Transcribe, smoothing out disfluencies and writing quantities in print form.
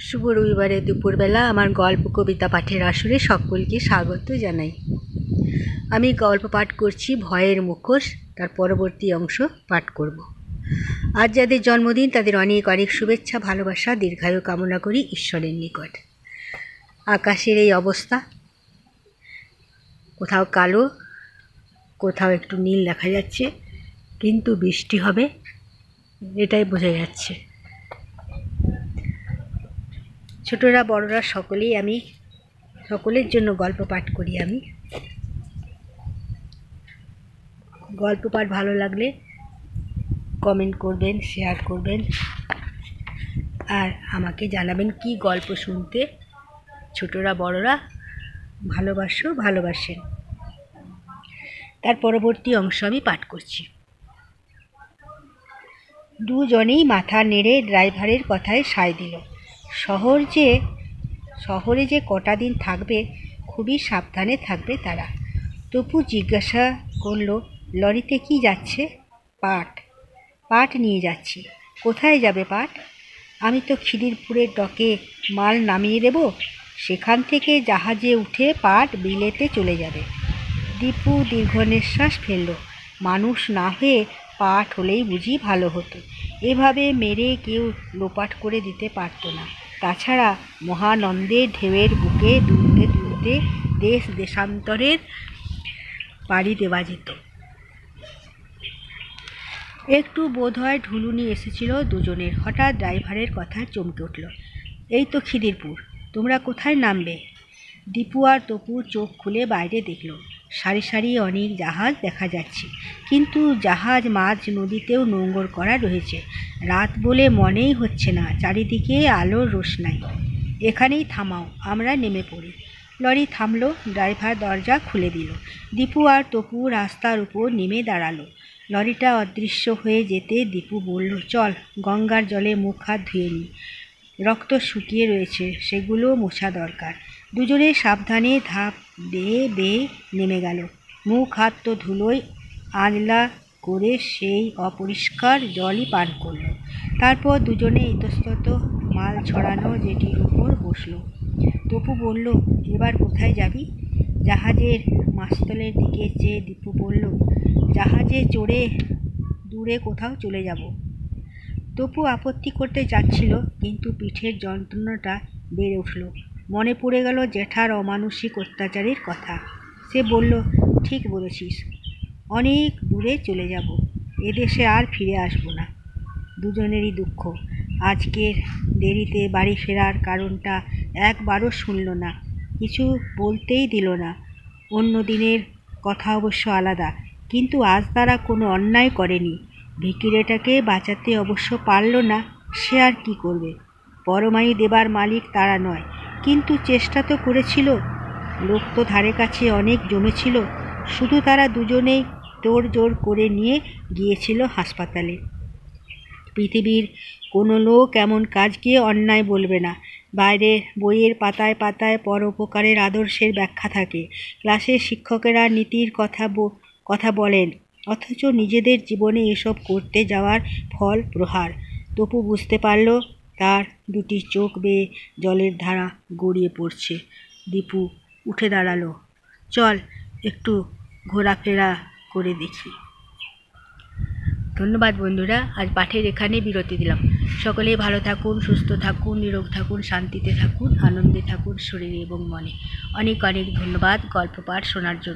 শুভ রবিবারে দুপুরবেলা আমার গল্প কবিতা পাঠের আসরে সকলকে স্বাগত জানাই। আমি গল্প পাঠ করছি ভয়ের মুখোশ, তার পরবর্তী অংশ পাঠ করব। আজ যাদের জন্মদিন তাদের অনেক অনেক শুভেচ্ছা, ভালোবাসা, দীর্ঘায়ু কামনা করি ঈশ্বরের নিকট। আকাশের এই অবস্থা, কোথাও কালো, কোথাও একটু নীল দেখা যাচ্ছে, কিন্তু বৃষ্টি হবে এটাই বোঝা যাচ্ছে। ছোটরা বড়রা সকলের জন্য গল্প পাঠ করি আমি। গল্প পাঠ ভালো লাগলে কমেন্ট করবেন, শেয়ার করবেন, আর আমাকে জানাবেন কি গল্প শুনতে ছোটরা বড়রা ভালোবাসেন। তার পরবর্তী অংশ আমি পাঠ করছি। দুজনেই মাথা নেড়ে ড্রাইভারের কথায় সায় দিল। শহরে যে কটা দিন থাকবে, খুবই সাবধানে থাকবে তারা। তপু জিজ্ঞাসা করল, লরিতে কি যাচ্ছে? পাট নিয়ে যাচ্ছি। কোথায় যাবে পাট? আমি তো খিদিরপুরের ডকে মাল নামিয়ে দেব, সেখান থেকে জাহাজে উঠে পাট বিলেতে চলে যাবে। দীপু দীর্ঘ নিঃশ্বাস ফেলল। মানুষ না হয়ে পাট হলেই বুঝি ভালো হতো। এভাবে মেরে কেউ লোপাট করে দিতে পারত না। তাছাড়া মহানন্দের ঢেউয়ের বুকে দুলতে দুলতে দেশ দেশান্তরের পাড়ি দেওয়া যেত। একটু বোধহয় ঢুলুনি এসেছিল দুজনের। হঠাৎ ড্রাইভারের কথায় চমকে উঠল। এই তো খিদিরপুর, তোমরা কোথায় নামবে? দীপু আর তপু চোখ খুলে বাইরে দেখল। সারি সারি অনেক জাহাজ দেখা যাচ্ছে, কিন্তু জাহাজ মাঝ নদীতেও নোঙর করা রয়েছে। রাত বলে মনেই হচ্ছে না, চারিদিকে আলোর রোশনাই। এখানেই থামাও, আমরা নেমে পড়ি। লরি থামলো, ড্রাইভার দরজা খুলে দিল। দীপু আর তপু রাস্তার উপর নেমে দাঁড়ালো। লরিটা অদৃশ্য হয়ে যেতে দীপু বলল, চল গঙ্গার জলে মুখ হাত ধুয়ে নিই। রক্ত শুকিয়ে রয়েছে, সেগুলো মোছা দরকার। দুজনে সাবধানে ধাপ বেয়ে নেমে গেল। মুখ হাত তো ধুলোয় আঁজলা করে সেই অপরিষ্কার জলই পান করল। তারপর দুজনে ইতস্তত মাল ছড়ানো জেটির উপর বসল। তপু বলল, এবার কোথায় যাবি? জাহাজের মাস্তলের দিকে চেয়ে দীপু বলল, জাহাজে চড়ে দূরে কোথাও চলে যাব। তপু আপত্তি করতে যাচ্ছিল, কিন্তু পিঠের যন্ত্রণাটা বেড়ে উঠল। মনে পড়ে গেল জেঠার অমানুষিক অত্যাচারের কথা। সে বলল, ঠিক বলেছিস, অনেক দূরে চলে যাব, এদেশে আর ফিরে আসব না। দুজনেরই দুঃখ। আজকের দেরিতে বাড়ি ফেরার কারণটা একবারও শুনল না, কিছু বলতেই দিল না। অন্য দিনের কথা অবশ্য আলাদা, কিন্তু আজ তারা কোনো অন্যায় করেনি। ভিখিরিটাকে বাঁচাতে অবশ্য পারল না, সে আর কি করবে? পরমায়ী দেবার মালিক তারা নয়, কিন্তু চেষ্টা তো করেছিল। লোক তো ধারে কাছে অনেক জমেছিল, শুধু তারা দুজনেই তোড়জোড় করে নিয়ে গিয়েছিল হাসপাতালে। পৃথিবীর কোনো লোক এমন কাজকে অন্যায় বলবে না। বাইরে বইয়ের পাতায় পাতায় পরোপকারের আদর্শের ব্যাখ্যা থাকে, ক্লাসের শিক্ষকেরা নীতির কথা বলেন, অথচ নিজেদের জীবনে এসব করতে যাওয়ার ফল প্রহার। তপু বুঝতে পারল তার দুটি চোখ বেয়ে জলের ধারা গড়িয়ে পড়ছে। দীপু উঠে দাঁড়ালো। চল একটু ঘোরাফেরা করে দেখি। ধন্যবাদ বন্ধুরা, আজ পাঠের এখানে বিরতি দিলাম। সকলেই ভালো থাকুন, সুস্থ থাকুন, নিরোগ থাকুন, শান্তিতে থাকুন, আনন্দে থাকুন শরীরে এবং মনে। অনেক অনেক ধন্যবাদ গল্প পাঠ শোনার জন্য।